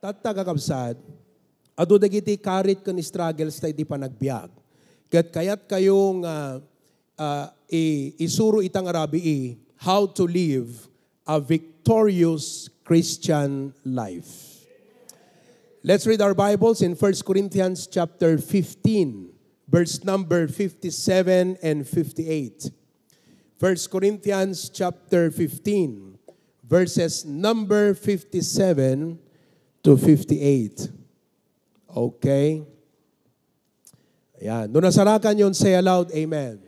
Tatagakabsad, adu dagiti karit ken struggles tayo di pa nagbiag. Kayat kayong isuro itang arabi how to live a victorious Christian life. Let's read our Bibles in 1 Corinthians chapter 15, verse number 57 and 58. 1 Corinthians chapter 15, verses number 57 to 58. Okay? Ayan. Doon nasarakan yun, say aloud, Amen.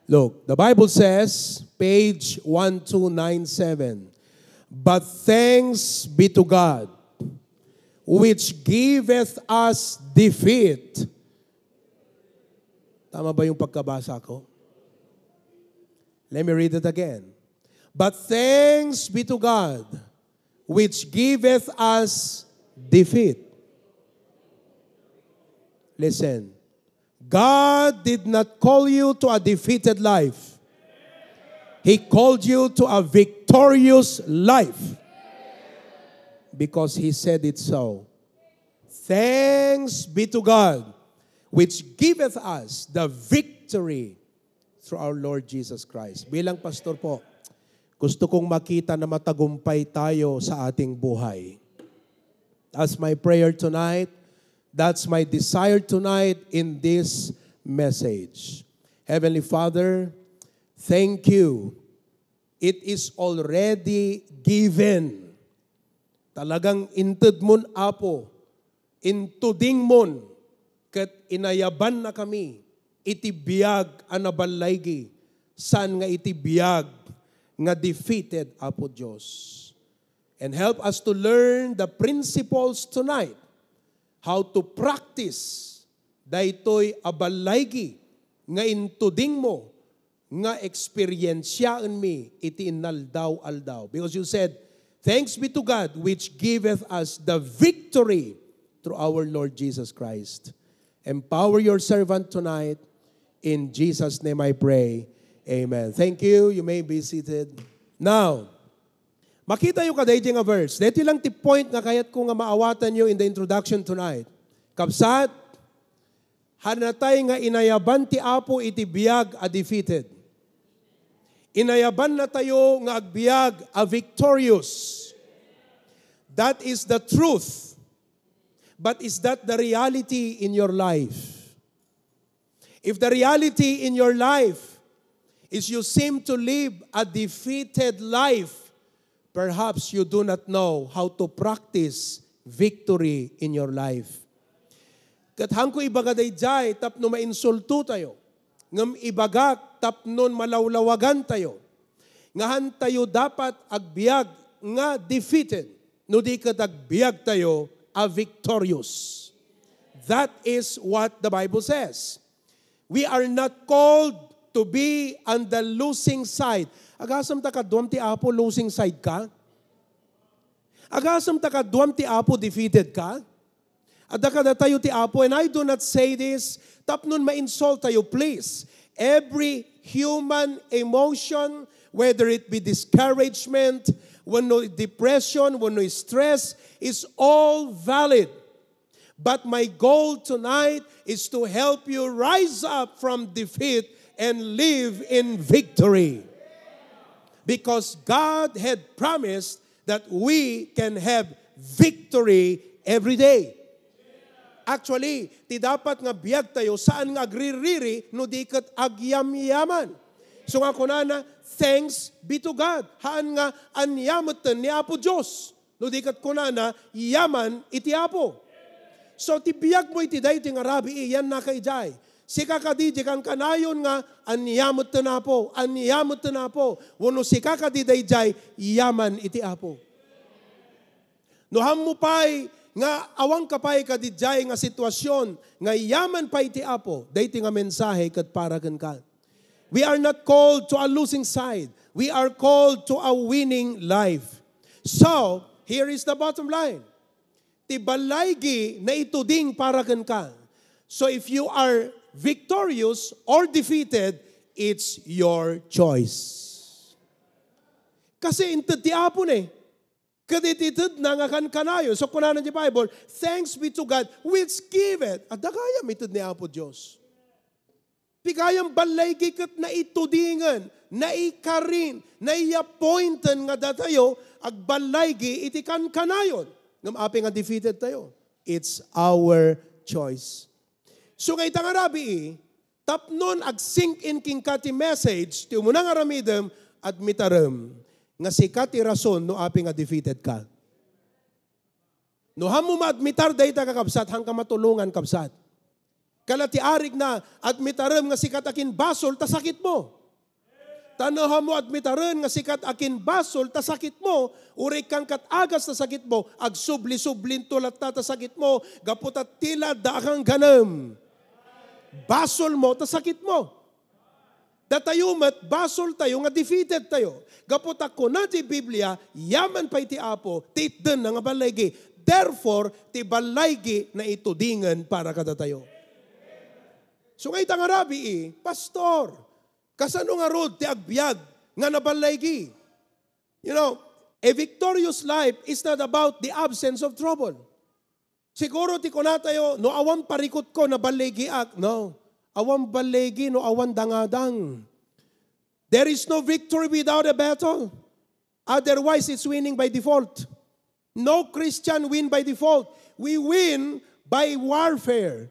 Look, the Bible says, page 1297, but thanks be to God, which giveth us defeat. Tama ba yung pagkabasa ko? Let me read it again. But thanks be to God, which giveth us defeat. Listen. God did not call you to a defeated life. He called you to a victorious life. Because He said it so. Thanks be to God, which giveth us the victory through our Lord Jesus Christ. Bilang pastor po, gusto kong makita na matagumpay tayo sa ating buhay. That's my prayer tonight. That's my desire tonight in this message. Heavenly Father, thank you. It is already given. Talagang inted mon apo, intuding mon, ket inayaban na kami, itibiyag anabalaygi, san nga itibiyag nga defeated apo Diyos. And help us to learn the principles tonight, how to practice daytoy abalaygi nga intuding mo, nga eksperyensyaan mi iti inaldaw-aldaw. Because you said, thanks be to God which giveth us the victory through our Lord Jesus Christ. Empower your servant tonight. In Jesus' name I pray. Amen. Thank you. You may be seated. Now, makita yung kaday nga verse. Dito lang ti point nga kayat ko nga maawatan nyo in the introduction tonight. Kapsat, hanatay nga inayaban ti Apo iti biyag a defeated. Inayaban na tayo nga agbiag a victorious. That is the truth. But is that the reality in your life? If the reality in your life is you seem to live a defeated life, perhaps you do not know how to practice victory in your life. Kat hangko ibagaday jay, tapno mainsulto tayo. Ngam ibagak, tapnon malawlawagan tayo. Ngahan tayo dapat agbiag nga defeated. No di kat agbiag tayo a victorious. That is what the Bible says. We are not called to be on the losing side. Agasam ta ka duam ti Apo losing side ka? Agasam ta ka duam ti Apo defeated ka? Adaka na tayo ti Apo, and I do not say this, tapnon ma-insult tayo, please. Every human emotion, whether it be discouragement, wano depression, wano stress, is all valid. But my goal tonight is to help you rise up from defeat and live in victory. Because God had promised that we can have victory every day. Actually, ti dapat nga biyag tayo saan nga agririri no di kat agyam-yaman. So nga kunana, thanks be to God. Haan nga anyamatan ni Apo Diyos. No di kat kunana, yaman iti Apo. So ti biyag mo iti day ti nga rabi, yan na kay jay. Sika ka di kang kanayon nga anyamatan na po, anyamatan na po. Wano sika ka di day jay, yaman iti Apo. No ham mo pa'y nga awang kapay ka di jay nga sitwasyon, nga yaman pa iti Apo, dayti nga mensahe kat paragan ka. We are not called to a losing side. We are called to a winning life. So, here is the bottom line. Ti balaygi na ituding paragan ka. So if you are victorious or defeated, it's your choice. Kasi inted ti Apo na eh. kadititid na nga kan kanayon. So kunanan di Bible, thanks be to God which giveth. At dagaya mitid ni Apo Diyos. Pigayang balay gikat na itudingan, na ikarin, na i-appointan nga datayo, ag balay gi iti kan kanayon. Ngam api nga defeated tayo. It's our choice. So ngay tangarabi tapnon ag sink in king kati message, ti umunang aramidem at mitarem. Nga si kati rason no api nga defeated ka. No hamo maadmitar dayta kakabsat hangka matulungan kabsat. Kalati arig na admitarem nga sikat akin basol tasakit mo. Tanaw mo admitaren nga sikat akin basol tasakit mo, uri kang katagas tasakit mo, ag subli-sublin tulat tasakit mo, gaputat tila daakang ganam. Basol mo tasakit mo. Datayumat, basol tayo, nga defeated tayo. Gapot ako na ti Biblia, yaman pa iti Apo, titden na nga balaygi. Therefore, ti balaygi na itudingan para kada tayo. So ngay tangarabi Pastor, kasano nga rod ti agbyag nga nabalaygi? You know, a victorious life is not about the absence of trouble. Siguro ti kunatayo, no awan parikot ko na balaygi ak. No. Awan balegi no awan dangadang. There is no victory without a battle. Otherwise, it's winning by default. No Christian win by default. We win by warfare.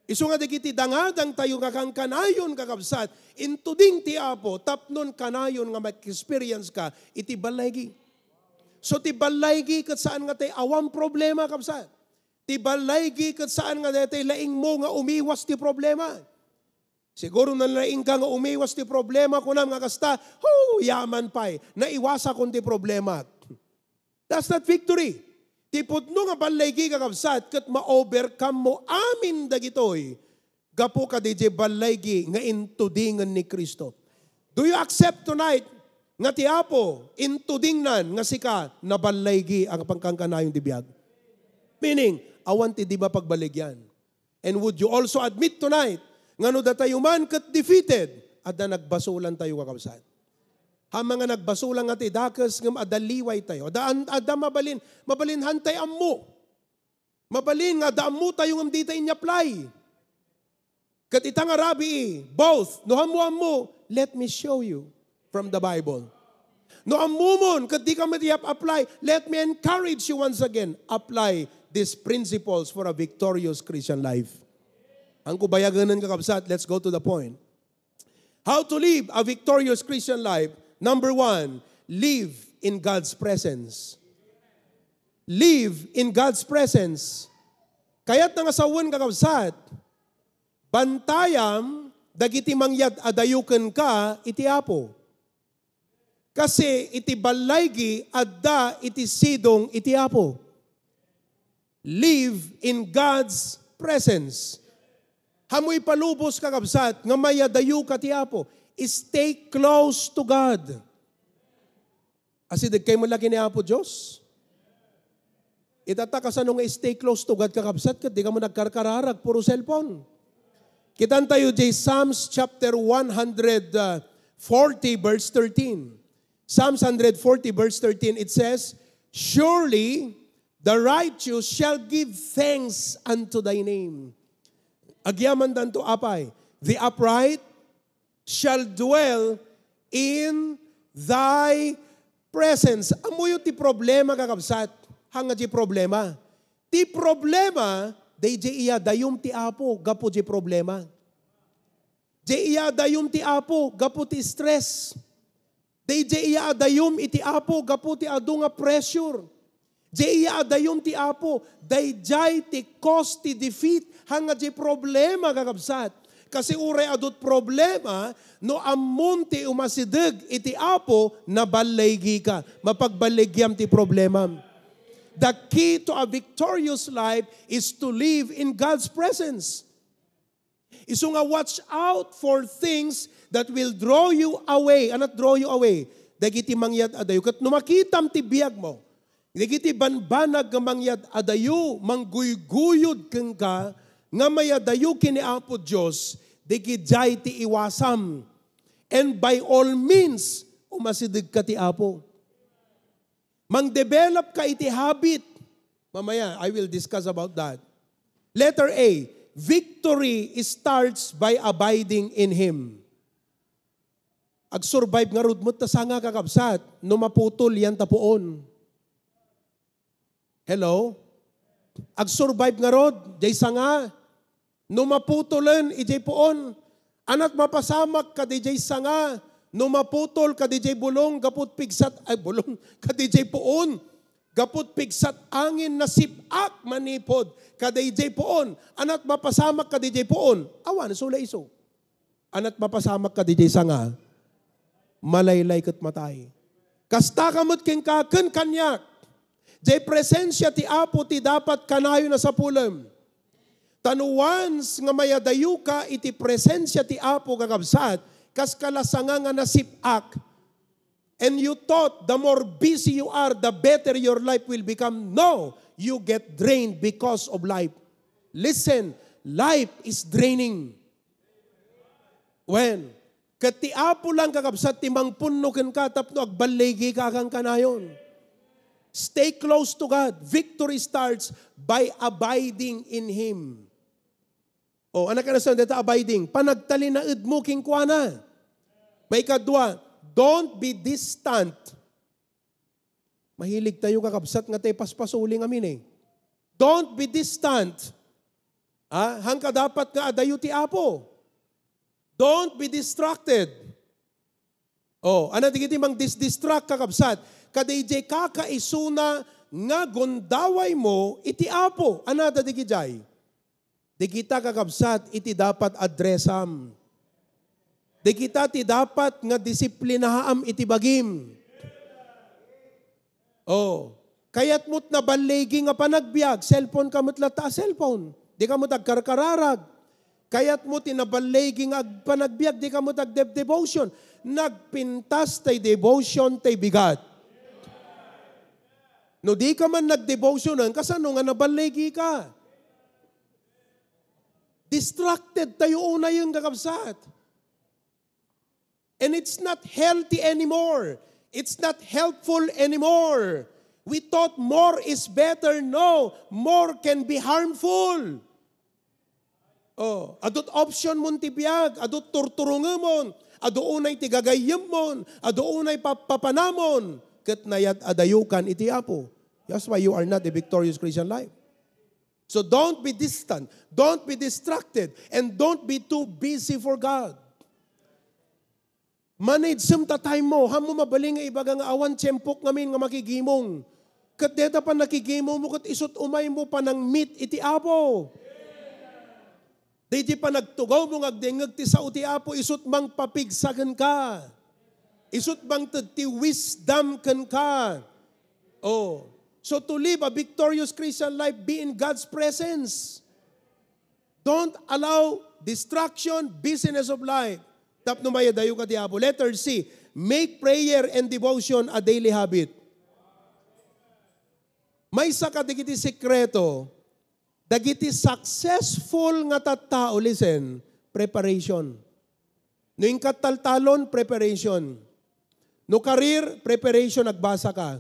Isu nga digiti dangadang tayo nga kang kanayon kakabsat, intuding ti Apo, tapnon kanayon nga mag-experience ka, iti balaygi. So ti balaygi kat saan nga tayo awang problema kabsat. Ti balaygi kat saan nga tayo laing mo nga umiwas ti problema. Siguro na laing ka nga umiwas ti problema kunam nga kasta, yaman pa'y, naiwasa kon ti problema. That's not victory. Ti putno nga balaygi kakabsat kat ma-overcome mo amin dagitoy. Gapo ka DJ balaygi nga intudingan ni Kristo. Do you accept tonight nga ti Apo intudingnan nga sika na balaygi ang pangkangkanayong tibiyag? Meaning, awan ti di ba pagbaligyan? And would you also admit tonight nga no datayo man kat defeated at na nagbasulan tayo kakabsat? Ha mga nagbasulan nga ti dakas ngam adaliway tayo. Ada mabalin hantay ammo. Mabalin nga daammo tayo ngam dita inyaply. Kat itang arabi both, no ammo, let me show you from the Bible. No ammumon, kat di ka matiyap apply, let me encourage you once again, apply these principles for a victorious Christian life. Ang kubayaganan kakabsat, let's go to the point. How to live a victorious Christian life? Number 1, live in God's presence. Live in God's presence. Kaya't nga sawan kakabsat, bantayam, dagiti mangyad adayuken ka, iti Apo. Kasi iti balaygi, adda iti sidong iti Apo. Live in God's presence. Hamoy palubos kakabsat, nga mayadayu ka ti Apo. Stay close to God. Asi kayo malaki ni Apo Diyos. Itataka sa nung stay close to God kakabsat, kat di ka mo nagkarkararag, puro cellphone. Kitan tayo di Psalms chapter 140 verse 13. Psalms 140 verse 13, it says, surely the righteous shall give thanks unto thy name. Agyaman danto apay, the upright shall dwell in thy presence. Amuyo ti problema kakabsat, hanga di problema. Ti problema, day iya dayum ti Apo, gapo di problema. Day iya dayum ti Apo, gapo ti stress. Day iya dayum iti Apo, gapo ti adu nga pressure. Day iya dayum ti Apo, day jay ti cause ti defeat, hanga di problema kakabsat. Kasi uray adot problema, no amunti umasidig iti Apo, nabalaygi ka. Mapagbaligyam ti problema. The key to a victorious life is to live in God's presence. Isu nga watch out for things that will draw you away. Anat draw you away? Dagiti mangyad adayo. Kat numakitam ti biyag mo. Dagiti banbanag nga mangyad adayo, mangguyguyod keng ka, nga mayadayo kini Apo Diyos, digijay ti iwasam. And by all means, umasidig ka ti Apo. Mang-develop ka iti habit. Mamaya, I will discuss about that. Letter A, victory starts by abiding in Him. Ag-survive nga rod mo, tasanga kakabsat, no maputol yan tapuon. Hello? Ag-survive nga rod, jay sanga, no maputolen, ijay poon. Anat mapasamak ka di jay sanga, no maputol ka di jay bulong, gaput pigsat, bulong, ka di jay poon. Gaput pigsat angin na sipak manipod, ka di jay poon. Anat mapasamak ka di jay poon. Awan, sula iso. Anat mapasamak ka di jay sanga, malaylay kat matay. Kasta kamot king kaken kanyak. Jay presensya ti Apo ti dapat kanayo na sa pulam. Tanuans nga mayadayo ka iti presensya ti Apo kakabsat, kas kalasanga nga nasipak. And you thought the more busy you are, the better your life will become. No, you get drained because of life. Listen, life is draining. When? Kati Apo lang kakabsat, timang puno ken katapno, agbalegi ka kang kanayon. Stay close to God. Victory starts by abiding in Him. O, anak ka na sa dito, abiding. Panagtali na idmo king kuana. May kadwa, don't be distant. Mahilig tayo kakabsat nga tayo paspasuling amin eh. Don't be distant. Hangka dapat nga adayo ti Apo. Don't be distracted. Oh, ano digiti mang distract kakabsat? Kadayjay kakaisuna nga gondaway mo iti Apo. Ano da digijay? Di kita kakabsat iti dapat adresam. Di kita ti dapat nga disiplinahaam iti bagim. Oh, kayat mo't na balegi nga panagbiag, cellphone ka mo't lata, cellphone. Di ka mo't agkarkararag. Kayat mo tinabalegi nga panagbiag, di ka mo tag-devotion. Nagpintas tay devotion tay bigat. No di ka man nag-devotionan, kasano nga nabalegi ka. Distracted tayo una yung kakabsat. And it's not healthy anymore. It's not helpful anymore. We thought more is better. No, more can be harmful. Oh, adot option mon ti biag, adot turturungamon, ado unay ti gagayemon, ado unay papanamon, ket nayat adayukan iti Apo. That's why you are not a victorious Christian life. So don't be distant, don't be distracted, and don't be too busy for God. Manage ta time mo, hamo mabaling nga ibaga nga awan tiyempok ngamin nga makigimong. Ket deta pa nakigimo mo ket isut umay mo pa nang meet iti Apo. Di pa nagtugaw mo ngagdengag ti sao ti Apo, isut mang papigsagan ka. Isut mang ti wisdom kan ka. Oh. So to live a victorious Christian life, be in God's presence. Don't allow distraction, busyness of life. Tapno mayadayo ka ti Apo. Letter C, make prayer and devotion a daily habit. May sakadigiti sekreto, dagiti successful nga tattao, listen, preparation. No yung kataltalon, preparation. No career, preparation, nagbasa ka.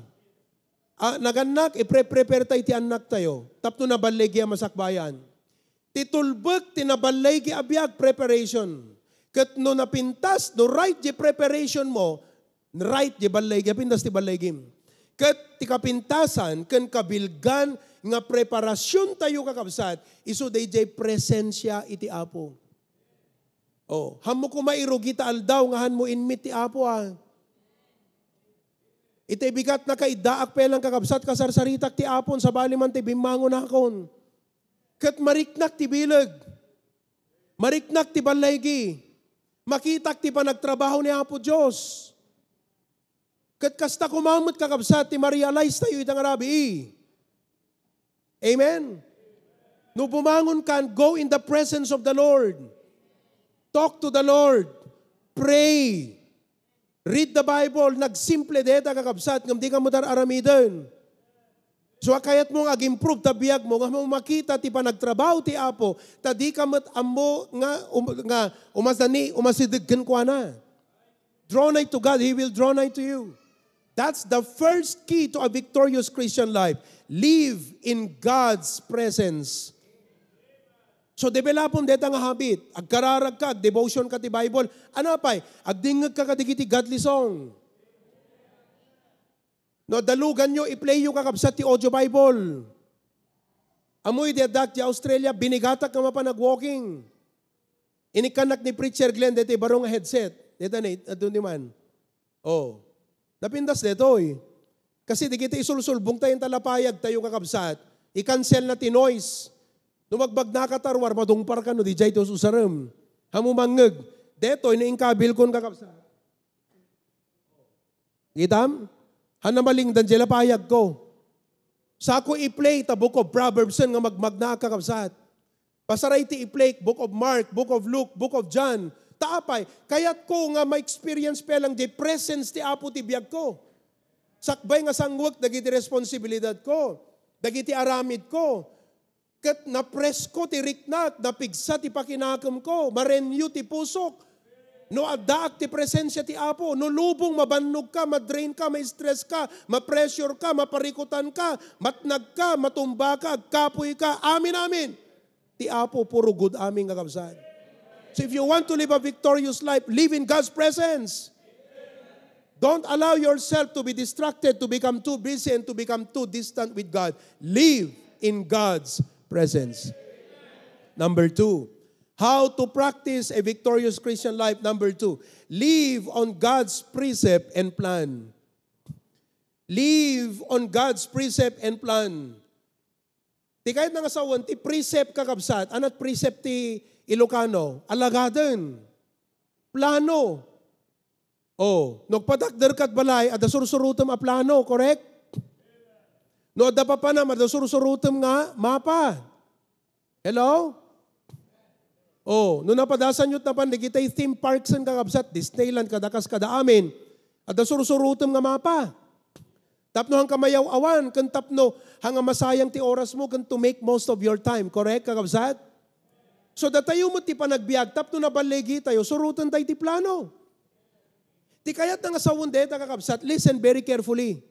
Naganak, ipre-prepare tayo ti anak tayo. Tapno nabalegi ang masakbayan. Titulbek, tinabalegi abiyag, preparation. Kat no napintas, no right di preparation mo, right di balegi, pintas ti balegim. Kat ti kapintasan, kan kabilgan, nga preparasyon tayo kakabsat, iso dayjay presensya iti Apo. Oh, hamo ko mairugita aldaw nga han mo inmit ti Apo Iti bigat na kay daak pelang kakabsat kasarsaritak ti Apon sa baliman ti bimangon akon. Ket mariknak ti bileg. Mariknak ti balaygi. Makitak ti panagtrabaho ni Apo Diyos. Ket kasta kumamot kakabsat ti ma-realize tayo itang arabi. Amen? No bumangon kan, go in the presence of the Lord. Talk to the Lord. Pray. Read the Bible. Nagsimple deta kakabsat, ngam di ka mo aramidon. So kayat mong ag-improve tabiyag mo, nga mo makita ti panagtrabaho ti Apo, tadi ka mat amo nga umasidagkan kwa na. Draw nigh to God, He will draw nigh to you. That's the first key to a victorious Christian life. Live in God's presence. So developon deta nga habit. Agkararag ka, devotion ka ti Bible. Ano pa'y? Agdingag ka kadigiti godly song. No, dalugan nyo, i-play yung kakabsat ti audio Bible. Amoy di adak ti Australia, binigatak nga mapanag-walking. Inikanak ni Preacher Glenn, dito barong headset. Dito na, doon di man. Oh, napindas dito eh. Kasi di kita isulsulbong tayong talapayag, tayong kakabsat. I-cancel na ti noise. Numagbag nakatarwar, madungpar ka no, di jay to susaram. Hamumangag. Dito, iniingkabil kon kakabsat. Gitam? Hanamaling dan jela payag ko. Sa ako i-play ta book of Proverbs nga magmagna kakabsat. Pasaray ti i-play book of Mark, book of Luke, book of John. Taapay, kayat ko nga ma-experience pa lang di presence ti Apo ti biyag ko. Sakbay nga sangwag, dagiti responsibilidad ko. Dagiti aramid ko. Kat na-press ko ti riknat, napigsa ti pakinakam ko, ma-renew ti pusok. No adaak ti presensya ti Apo, no lubong mabannog ka, madrain ka, ma-stress ka, ma-pressure ka, maparikutan ka, matnag ka, matumba ka, kapoy ka. Amin, amin. Ti Apo, puro good amin kakabsat. So if you want to live a victorious life, live in God's presence. Don't allow yourself to be distracted, to become too busy, and to become too distant with God. Live in God's presence. Number 2. How to practice a victorious Christian life. Number 2, live on God's precept and plan. Live on God's precept and plan. Ti kahit nga sawan, ti precept kakabsat, anat precept ti Ilocano, alagadan, plano. Oh, nagpadakder kat balay, ada sursurutam a plano, correct? No, ada pa pa na, ada sursurutam nga, mapa. Hello? Oh, no napadasan yun na pan, digitay theme parks ang kakabsat, Disneyland, kadakas kada amin, at sursurutam nga mapa. Tapno hang kamayaw awan, kan tapno hang masayang ti oras mo, kan to make most of your time, correct, kakabsat? So datayo mo ti panagbiag, tapno na balegi tayo, surutan tayo ti plano. Ti kayat nga sa wundet, kakabsat, listen very carefully.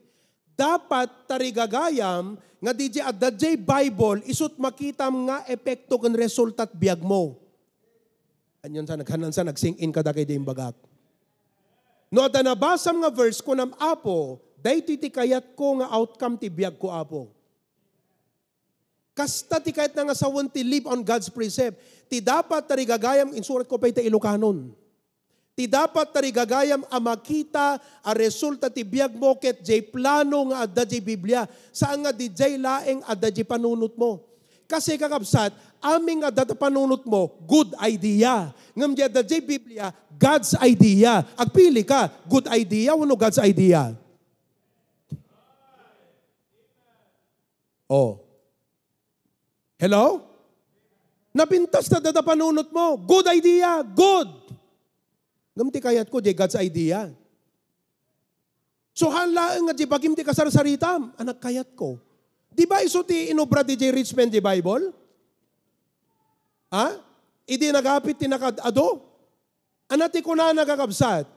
Dapat tarigagayam, nga DJ at DJ Bible, isut makitam nga epekto kan resultat biag mo. Anyon sa naghanan sa nagsing in kada kay dayong bagak. No, at nabasam nga verse ko nam Apo, dahito ti kayat ko nga outcome ti biyag ko Apo. Kasta ti kayat nga sawon ti live on God's precept. Ti dapat tarigagayam, insurat ko pa iti Ilocanon. Ti dapat tarigagayam a makita a resulta ti biyag mo ket jay plano nga adda jay Biblia. Saan nga di jay laeng adda jay panunot mo. Kasi kakabsat, aming adda panunot mo, good idea. Ngam di adda jay Biblia, God's idea. Agpili ka, good idea o no God's idea? Oh. Hello? Napintas na dada panunot mo, good idea, good. Ngam ti kayat ko, di God's idea. So hanlaan nga di bagim ti kasarsaritam, anak kayat ko. Di ba iso ti inobra di J. Richmond di Bible? Ha? Idi nagapit ti nakadado? Anati ko na nagakabsat.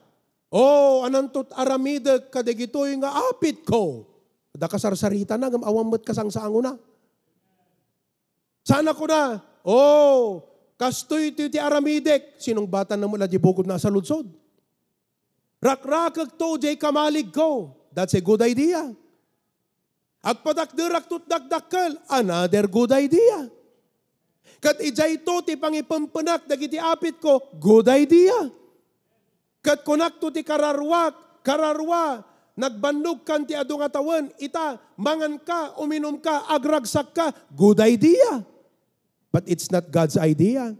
Oh, anantot aramida kadigitoy nga apit ko. Da kasarsarita na, ngam awamot kasang saango na. Sana ko na, oh, kastoy ti aramidek. Sinong bata na mula di bukod na sa lutsod? Rakrakag to, jay kamalig ko. That's a good idea. At padakderak tut dakdakkel, another good idea. Kat ijay to, ti pangipampenak, dagiti apit ko, good idea. Kat kunak to ti kararwa, nagbandog kan ti adong atawan, ita, mangan ka, uminom ka, agragsak ka, good idea. But it's not God's idea.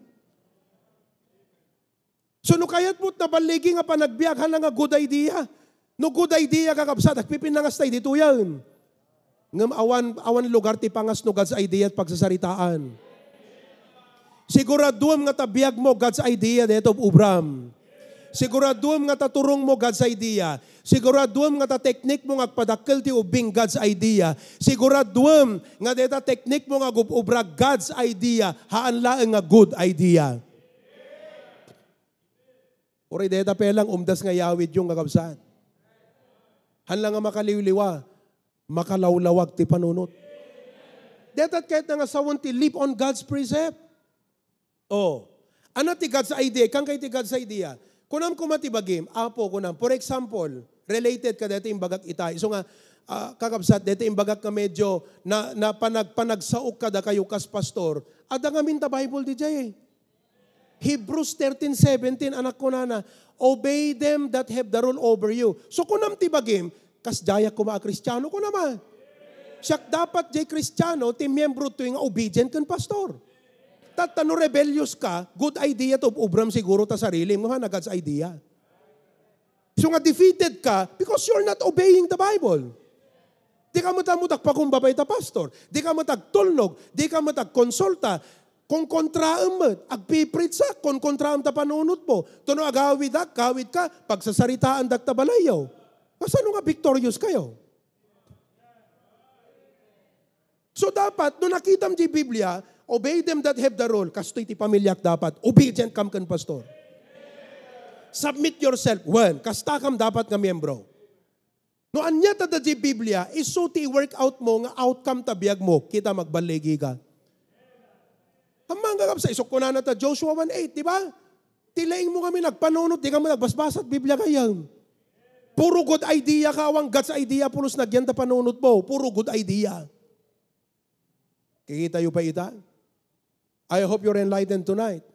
So no kayat mo't nabaligi nga panagbiag, hala nga good idea. No good idea kakabsat, agpipinangas tayo dito yan. Ngam awan lugar ti pangas no God's idea at pagsasaritaan. Siguraduam nga tabiag mo God's idea dito ubram. Siguraduam nga taturong mo God's idea. Siguraduam nga ta teknik mo nga padakkel ti ubing God's idea. Siguraduam nga deta teknik mo nga gububra God's idea. Haan laeng nga good idea. Uri deta pelang umdas nga yawid yung kakabsat. hanlang nga makaliliwa, makalawlawag ti panunot. Dapat kahit nga sawon ti live on God's precept. Oh, ano ti God's idea? Kang kay ti God's idea? Kunam kumatibagim, apo kunam. For example, related ka dito yung bagak itay. So nga, kakabsat, dito yung bagak ka medyo na panagsaok ka da kayo kas pastor. Ada nga minta Bible di jay. Hebrews 13:17, anak ko na, obey them that have the rule over you. So kunam tibagim, kas jaya ko mga Kristiyano ko naman. Siyak dapat jay Kristiyano, ti miyembro to yung obedient kan pastor. Tatano rebellious ka, good idea to, ubram siguro ta sarili, mga na God's idea. So nga defeated ka, because you're not obeying the Bible. Di ka matamutak pa kung babay ta pastor. Di ka matagtulnog, di ka matagkonsulta. Kung kontraam mo, agpipritsa, kung kontraam ta panunot mo. Tuno agawid ka, pagsasaritaan dak ta balayaw. Kasano nga victorious kayo? So dapat, nung nakita mo di Biblia, obey them that have the role. Kastoy ti pamilyak dapat. Obedient kam kan pastor. Submit yourself. One, kasta kam dapat nga miyembro. No anya ta da di Biblia, iso ti work out mo nga outcome ta biyag mo. Kita magbaligi ka. Hamang gagap sa isok ko na ta Joshua 1:8, di ba? Tilaing mo kami nagpanunot, di ka mo nagbasbasat Biblia kayang. Puro good idea ka, awang God's idea, pulos nagyan ta panunot mo. Puro good idea. Kikita yung pa ita? I hope you're enlightened tonight.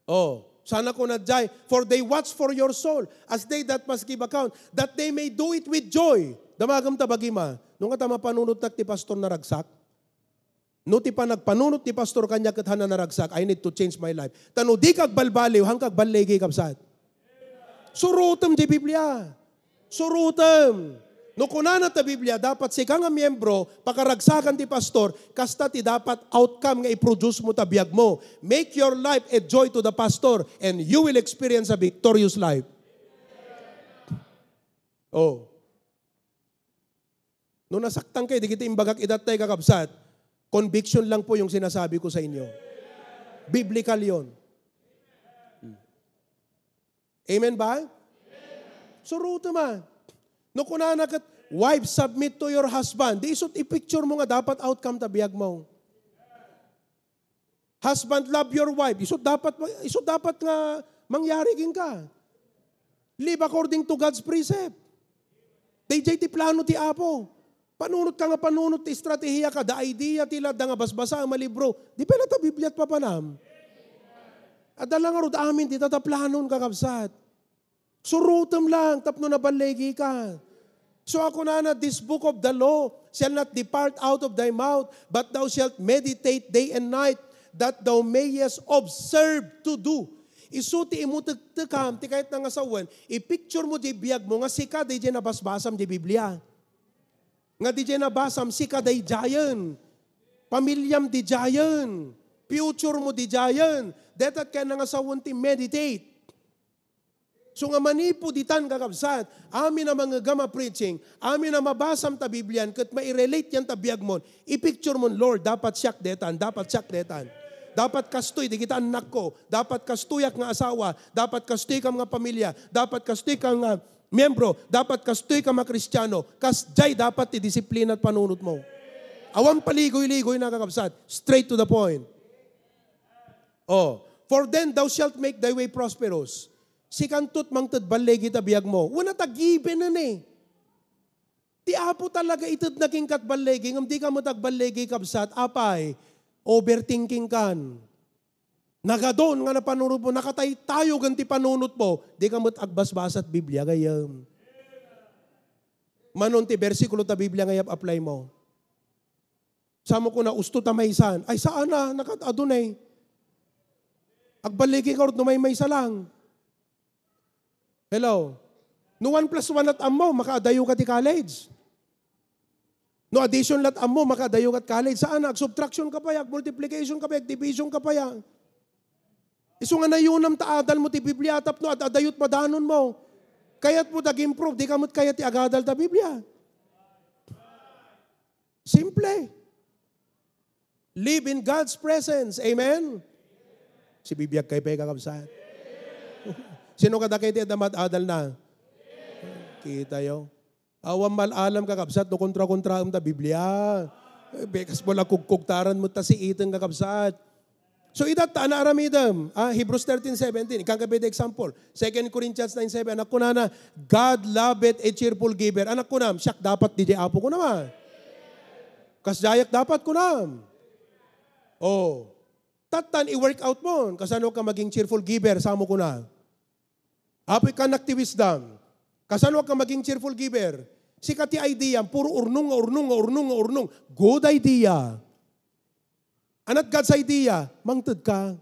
Oh, sana ko na jay, for they watch for your soul, as they that must give account, that they may do it with joy. Damagam tabagima, nung atama panunot na ti pastor na ragsak, no ti pa nagpanunot ti pastor kanya kathana na ragsak, I need to change my life. Tano di kag balbaliw, hangkag balegi kapsat. Surutem di Biblia. Surutem. No kunana ta Biblia, dapat si kang miyembro, pakaragsakan ti pastor, kasta ti dapat outcome nga i-produce mo tabiyag mo. Make your life a joy to the pastor and you will experience a victorious life. Oh. No nasaktan kayo, di kita imbagak idatay kakabsat, conviction lang po yung sinasabi ko sa inyo. Biblical yon. Amen ba? Suruto man. No kunana kat, wife, submit to your husband. Di isot i-picture mo nga dapat outcome tabiyag mo. Husband, love your wife. Isot dapat nga mangyari king ka. Live according to God's precept. DJ ti plano ti Apo. Panunot ka nga panunot ti estratehiya ka. Da idea tila, da nga basbasa ang malibro. Di pala ta Biblia at papanam. At dalang arod amin, di tataplanon kakabsat. Surutem lang, tapno na balegi ka. So ako na this book of the law shall not depart out of thy mouth, but thou shalt meditate day and night, that thou mayest observe to do. Isuti imutekam, ti kahit nga sawan, i-picture mo di biyag mo, nga sika di dyan nabasbasam di Biblia. Nga di dyan nabasam, sika di jayan. Pamilyam di jayan. Future mo di jayan. Dapat ka nga sawan ti meditate. So nga manipo ditan kakabsat, amin na mga gama preaching, amin na mabasam ta Biblian, kat ma-relate yan ta biyag mon, i-picture mon, Lord, dapat siyak detan, dapat siyak detan. Dapat kastoy, di kita anak ko, dapat kastoyak nga asawa, dapat kastoy ka mga pamilya, dapat kastoy ka nga miyembro, dapat kastoy ka mga Kristiyano, kasjay dapat i-disiplina at panunot mo. Awang paligoy-ligoy na kakabsat, straight to the point. Oh, for then thou shalt make thy way prosperous. Si kantot mang tadbalegi tabiyag mo. Wala tagiben na eh. Ti Apo talaga itad naging katbalegi. Ngam di ka mo tagbalegi kabsat. Apay, overthinking kan. Nagadon nga na panunod mo. Nakatay tayo ganti panunod mo. Di ka mo agbasbasat Biblia gayam. Manon ti versikulo ta Biblia ngayap apply mo. Samo ko na usto ta maysan. Ay saan na? Nakatadunay. Agbalegi ka no may sa lang. Hello? No 1 + 1 at amo, makaadayo ka ti college. No addition lat amo, makadayo kat college. Saan? Subtraction ka pa ya, multiplication ka pa ya, division ka pa ya. Iso nga na yunam taadal mo ti Biblia, tap no, at adayot madanon mo. Kaya't mo tag-improve, di kamot kaya ti agadal ta Biblia. Simple. Live in God's presence. Amen? Si Biblia kay pay kakabsat. Sino kada kay ti adamat adal na? Kita yo. Awam malalam kakabsat no kontra-kontra ta Biblia. Bekas mo lang kugkugtaran mo ta si itang kakabsat. So idata na aramidam. Hebrews 13:17. Ikang kapit example. 2 Corinthians 9:7. Anak ko na God loveth a cheerful giver. Anak ko na, siyak dapat DJ apo ko naman. Kasjayak dapat ko na. Oh. Tatan i-work out mo. Kasano ka maging cheerful giver. Samo ko na. Apoy ka nakti wisdom. Kasano ka maging cheerful giver? Sikati idea, puro urnong. Good idea. Anat God's idea, mangtad ka.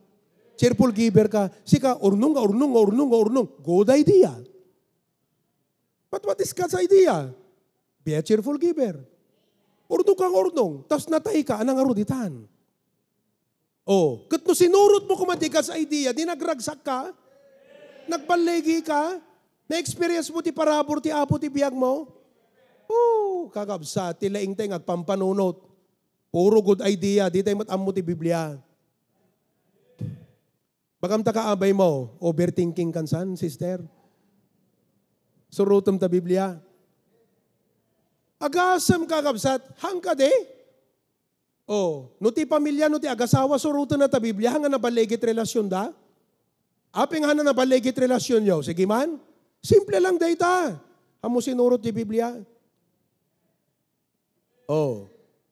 Cheerful giver ka. Sika, urnong. Good idea. But what is God's idea? Be a cheerful giver. Urnong. Tapos natay ka, anang aruditan. Oh, kat no sinurot mo kumati God's idea, di nagragsak ka, nagbalegi ka, na-experience mo ti parabor ti apo ti biyag mo? Kakabsa, ti laing tayo agpampanunot. Puro good idea, di tayo matammo ti Biblia. Bagam ta kaabay mo, overthinking kansan, sister. Surutom ta Biblia. Agasam kakabsat, hangka de. No ti pamilya, no ti agasawa, surutom na ta Biblia, hanga nabalegit relasyon da. Aping hana nabalegit relasyon yo, sige man. Simple lang data. Amo sinurot di Biblia.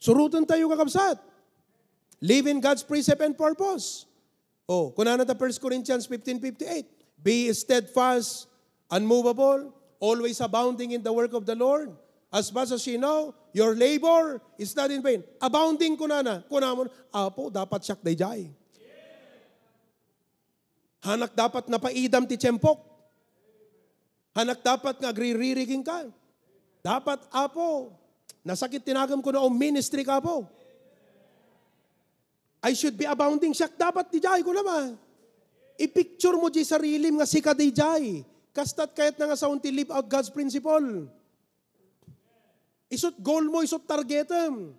Surutan tayo kakabsat. Live in God's precept and purpose. Kunana ta 1 Corinthians 15:58. Be steadfast, unmovable, always abounding in the work of the Lord. As much as you know, your labor is not in vain. Abounding kunana. Kunamon, apo, dapat siyak dayjay. Hanak dapat napaidam ti tiyempok. Hanak dapat nga agriririging ka. Dapat, apo, nasakit tinagam ko na ministry ka po. I should be abounding. Siyak dapat di jay ko naman. I-picture mo di sarili nga sika di jay. Kastat kahit na nga sa unti live out God's principle. Isot goal mo, isot targetem.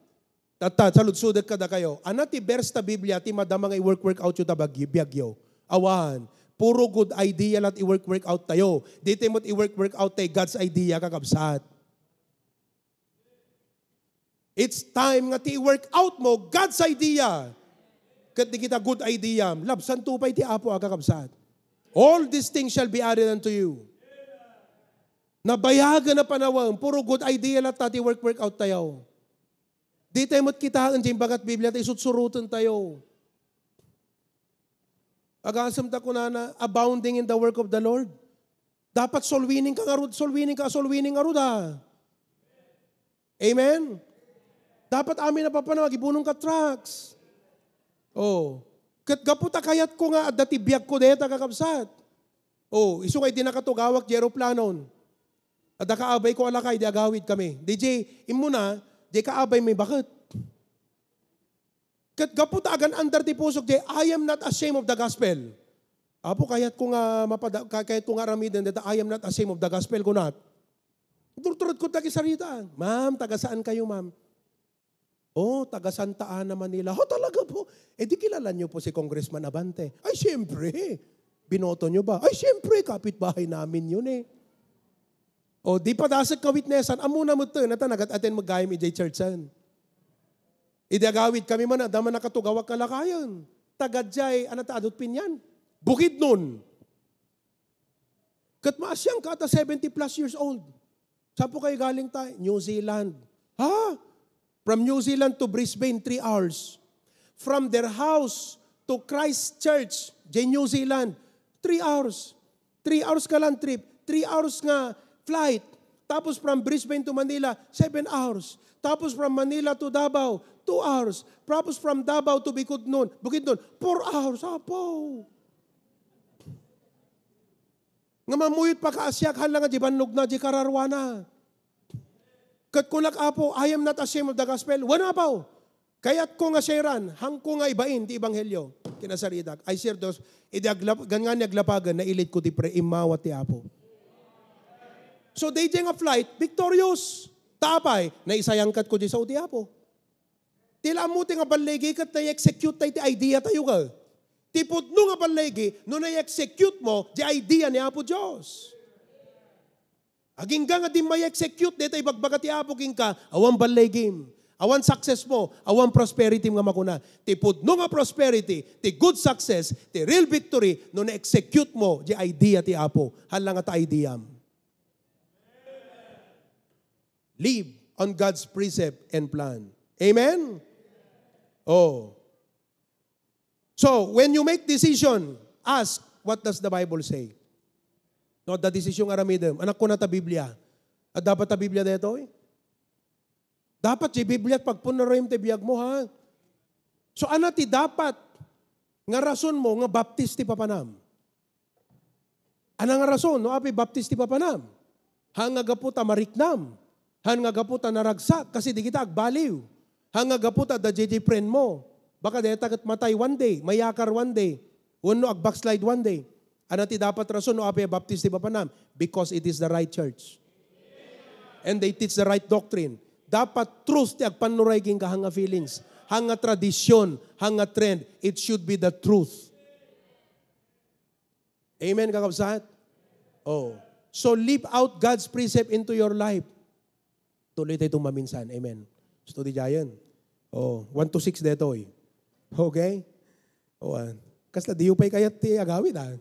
Tata, saludsudat ka da kayo. Ana ti verse ta Biblia, ti madama nga i-work out yung tabagyo. Awan. Puro good idea lat i-work out tayo. Dito mo't i-work out tayo God's idea kakabsat. It's time nga ti i-work out mo God's idea. Kat di kita good idea. Labsan tupay ti apo kakabsat. All these things shall be added unto you. Nabayagan na panawang, puro good idea lat ti work out tayo. Dito mo't kitaan dyan bagat Biblia tayo sutsurutan tayo. Agasam ta kunana, abounding in the work of the Lord. Dapat solwining ka arud ha. Amen? Dapat amin na papanawag, ibunong ka tracks. Kat gaputa kayat ko nga, dati biyak ko deta kakabsat. Iso kay di nakatugawak, jeroplanon. At kaabay ko alakay, di agawid kami. DJ, imuna, di kaabay may bakit. Kat gaputa agan under ti pusok, di, I am not ashamed of the gospel. Apo, kayat ko nga ramidan, dita, I am not ashamed of the gospel ko not. Turturot ko tagisarita. Ma'am, taga saan kayo, ma'am? Taga Santa Ana, Manila. Talaga po. Di kilala niyo po si Congressman Abante. Ay, siyempre. Binoto niyo ba? Ay, siyempre, kapitbahay namin yun eh. Di pa dasag ka witnessan. Amuna mo ito, nagat-aten mag-gayam i-J Churchan. Idagawid kami man, daman nakatugawag kalakayan. Tagadjay, adot pinyan. Bukid nun. Kat maasyang ka, 70 plus years old. Saan po kayo galing tayo? New Zealand. From New Zealand to Brisbane, 3 hours. From their house to Christchurch, New Zealand, 3 hours. 3 hours ka lang trip. 3 hours nga flight. Tapos from Brisbane to Manila, 7 hours. Tapos from Manila to Davao, 2 hours. Tapos from Davao to Bukidnon, 4 hours. Apo. Nga mamuyot pa kaasyak, halang nga di bannog na, di kararwana. Kat kulak apo, I am not ashamed of the gospel. Wana pa. Kaya't ko nga sharean, hang ko nga ibain, ti ebanghelyo. Kinasaridak. I share those, ganyan naglapagan, na ilit ko ti pre, imawat ti apo. So they nga flight, victorious. Tapay, na isayangkat ko di sa uti apo. Tila mo ti nga balegi kat na i-execute tayo ti idea tayo ka. Tipod no nga balegi, no na i-execute mo, di idea ni Apo Diyos. Aging nga di may execute dito ibagbaga ti Apo king ka, awan balay game. Awan success mo, awan prosperity nga makuna. Ti pudno nga prosperity, ti good success, ti real victory, no na-execute mo, di idea ti Apo. Halang at idea. Live on God's precept and plan. Amen? Oh. So, when you make decision, ask, what does the Bible say? No, the decision aramidem. Anak ko na ta Biblia. At dapat ta Biblia dito eh. Dapat si Biblia at pagpunarim ti biyag mo ha. So, ti dapat nga rason mo nga baptist ti papanam. Anang rason, no? Api baptist ti papanam. Hanga gaputa mariknam. Hanga gaputa naragsak kasi di kita agbaliw. Hanga gaputa da JJ friend mo. Baka dahil tagat matay one day, mayakar one day, uno ag-backslide one day. Ti dapat rason no api baptist ti papanam? Because it is the right church. And they teach the right doctrine. Dapat truth ti agpanuray king hanga feelings, hanga tradisyon, hanga trend. It should be the truth. Amen, kakabsat? Oh. So live out God's precept into your life. Tuloy tayo maminsan. Amen. Study Giant. Oh, 1-6 dito eh. Okay? Oh, kasla diyo pa'y kayat ti agawid ah.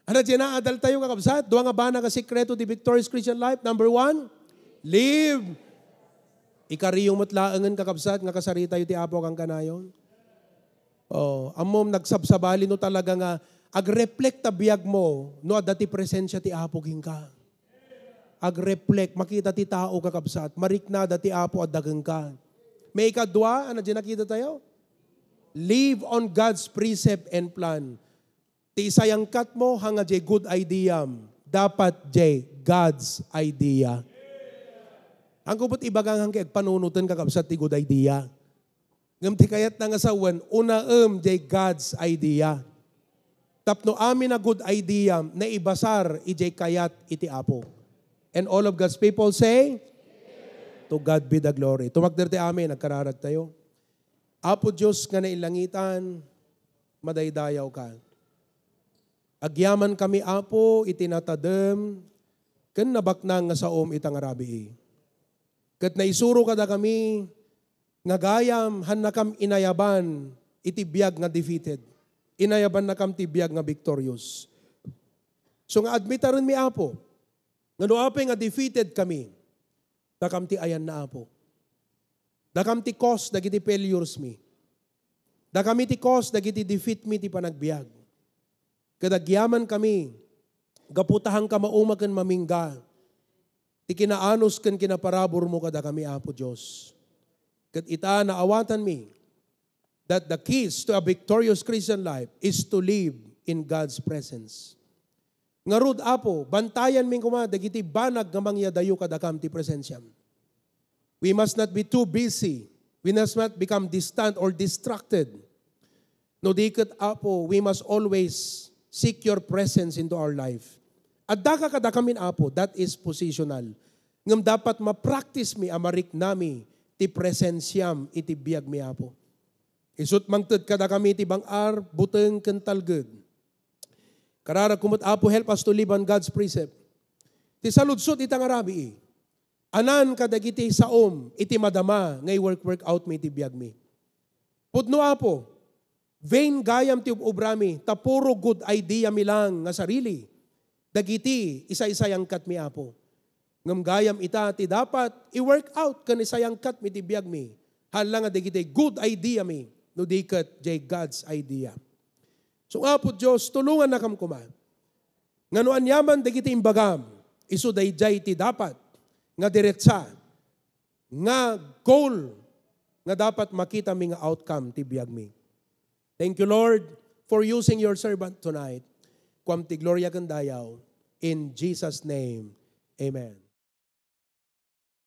Ano dyan na adal tayo kakabsat? Dua nga ba na kasikreto di victorious Christian life? Number 1, live. Ikariyong matlaangan kakabsat nga kasarita yu ti Apo kang kanayon. Oh, amom nagsabsabali no talaga nga ag-reflect tabiyag mo no adati presensya ti Apo king ka. Ag-reflect makita ti tao kakabsat, mariknada ti Apo at dagang ka. May ikadwa, ano dyan nakita tayo? Live on God's precept and plan. Ti isayang kat mo, hanga jay good idea. Dapat jay God's idea. Ang kupot ibagang hangkag panunutan kakabsat ti good idea. Ngam ti kayat na nga sawan, jay God's idea. Tapno amin na good idea, na ibasar ijay kayat iti Apo. And all of God's people say, to God be the glory. Tumagderte amin, nagkararag tayo. Apo Diyos nga nailangitan, madaydayaw ka. Agyaman kami, Apo, itinatadem, ken nabaknang nga saom itang arabi. Ket naisuro kada kami, nga gayam, han nakam inayaban, itibiyag nga defeated. Inayaban nakam tibiyag nga victorious. So nga admitaron mi, Apo, nga no ape nga defeated kami, dakam ti ayan na Apo. Dakam ti cause, dagiti failures mi. Dakam ti cause, dagiti defeat mi ti panagbiag. Kadagyaman kami, gaputahan ka maumakan mamingga, ti kinaanos kan kinaparabor mo kada kami, Apo Diyos. Kat ita naawatan mi, that the keys to a victorious Christian life is to live in God's presence. Ngarud, Apo, bantayan min kuma, dagiti banag nga mangyadayo kadakam ti presensyam. We must not be too busy. We must not become distant or distracted. No, diket, Apo, we must always seek your presence into our life. At daka kadakamin, Apo, that is positional. Ngam dapat ma-practice mi, amarik nami, ti presensyam, iti biyag mi, Apo. Isut mangted kada kami ti bangar, buteng kentalged. Karara kumot, Apo, help us to live on God's precept. Ti saludsot itang arabi, anan kadagiti saom, iti madama, ngay work out mi, iti biyag mi. Pudno, Apo, vain gayam ti ubrami, tapuro good idea mi lang nga sarili. Dagiti, isa-isayang kat mi, Apo. Ngam gayam ita, ti dapat, i-work out kan isayang kat mi, ti biyag mi. Hala nga dagiti, good idea mi, no dikat, jay God's idea. So, Apo Diyos, tulungan na kam kuma. Nga no anyaman, dagiti imbagam, iso dayjay ti dapat, nga diretsa, nga goal, nga dapat makita mi nga outcome, ti biyag mi. Thank you, Lord, for using your servant tonight. Kwam ti gloria kandayaw. In Jesus' name, amen.